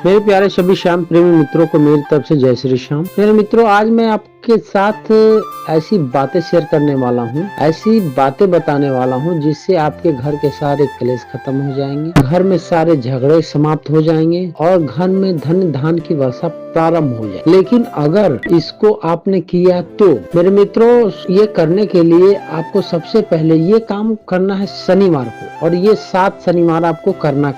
मेरे प्यारे सभी श्याम प्रेमी मित्रों को मेरी तरफ से जय श्री श्याम। मेरे मित्रों, आज मैं आपके साथ ऐसी बातें शेयर करने वाला हूँ, ऐसी बातें बताने वाला हूँ जिससे आपके घर के सारे क्लेश खत्म हो जाएंगे, घर में सारे झगड़े समाप्त हो जाएंगे और घर में धन धान की वर्षा प्रारंभ हो जाए। लेकिन अगर इसको आपने किया तो मेरे मित्रों, ये करने के लिए आपको सबसे पहले ये काम करना है शनिवार को, और ये 7 शनिवार आपको करना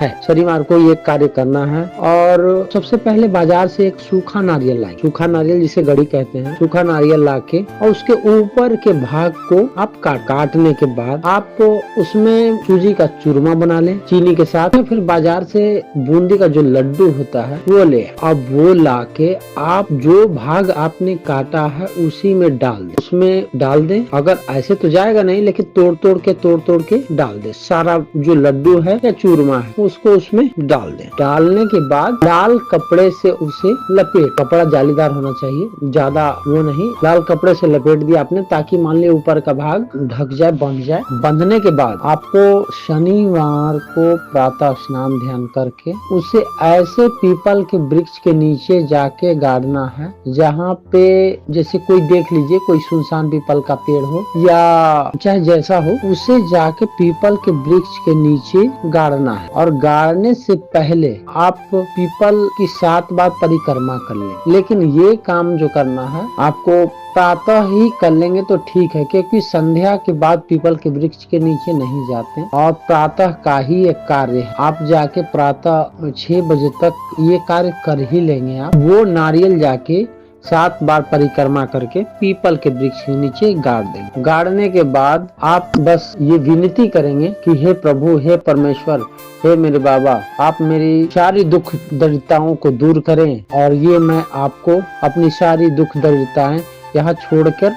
है। शनिवार को ये कार्य करना है। और सबसे पहले बाजार से एक सूखा नारियल लाएं, सूखा नारियल जिसे गड़ी कहते हैं, सूखा नारियल लाके और उसके ऊपर के भाग को आप काटने के बाद आप उसमें सूजी का चूरमा बना लें चीनी के साथ। फिर बाजार से बूंदी का जो लड्डू होता है वो ले, अब वो लाके आप जो भाग आपने काटा है उसी में डाल दे, उसमें डाल दे। अगर ऐसे तो जाएगा नहीं, लेकिन तोड़ तोड़ के डाल दे। सारा जो लड्डू है या चूरमा है उसको उसमें डाल दे। डालने के बाद लाल कपड़े से उसे लपेट, कपड़ा जालीदार होना चाहिए, ज्यादा वो नहीं, लाल कपड़े से लपेट दिया आपने ताकि मान लिया ऊपर का भाग ढक जाए, बंध जाए। बंधने के बाद आपको शनिवार को प्रातः स्नान ध्यान करके उसे ऐसे पीपल के वृक्ष के नीचे जाके गाड़ना है जहाँ पे जैसे कोई देख लीजिए कोई सुनसान पीपल का पेड़ हो या चाहे जैसा हो, उसे जाके पीपल के वृक्ष के नीचे गाड़ना है। और गाड़ने से पहले आप पीपल की 7 बार परिक्रमा कर लें। लेकिन ये काम जो करना है आपको प्रातः ही कर लेंगे तो ठीक है, क्योंकि संध्या के बाद पीपल के वृक्ष के नीचे नहीं जाते और प्रातः का ही एक कार्य है। आप जाके प्रातः 6 बजे तक ये कार्य कर ही लेंगे। आप वो नारियल जाके 7 बार परिक्रमा करके पीपल के वृक्ष के नीचे गाड़ देंगे। गाड़ने के बाद आप बस ये विनती करेंगे कि हे प्रभु, हे परमेश्वर, हे मेरे बाबा, आप मेरी सारी दुख दरिद्रताओं को दूर करें और ये मैं आपको अपनी सारी दुख दरिद्रताएं यहाँ छोड़कर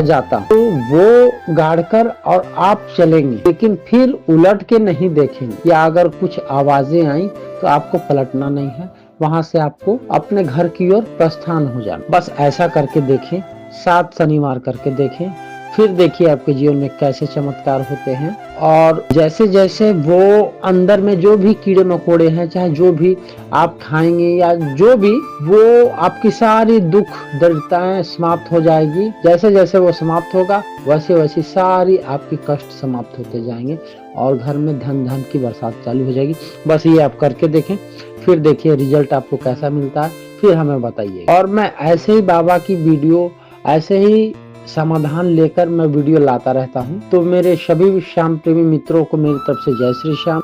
जाता तो वो गाड़कर और आप चलेंगे। लेकिन फिर उलट के नहीं देखेंगे या अगर कुछ आवाजें आई तो आपको पलटना नहीं है, वहां से आपको अपने घर की ओर प्रस्थान हो जाना। बस ऐसा करके देखें, 7 शनिवार करके देखें, फिर देखिए आपके जीवन में कैसे चमत्कार होते हैं। और जैसे जैसे वो अंदर में जो भी कीड़े मकोड़े हैं, चाहे जो भी आप खाएंगे या जो भी, वो आपकी सारी दुख दरिद्रताएं समाप्त हो जाएगी। जैसे जैसे वो समाप्त होगा वैसे वैसे सारी आपकी कष्ट समाप्त होते जाएंगे और घर में धन की बरसात चालू हो जाएगी। बस ये आप करके देखें, फिर देखिए रिजल्ट आपको कैसा मिलता है, फिर हमें बताइए। और मैं ऐसे ही बाबा की वीडियो, ऐसे ही समाधान लेकर मैं वीडियो लाता रहता हूँ। तो मेरे सभी श्याम प्रेमी मित्रों को मेरी तरफ से जय श्री श्याम।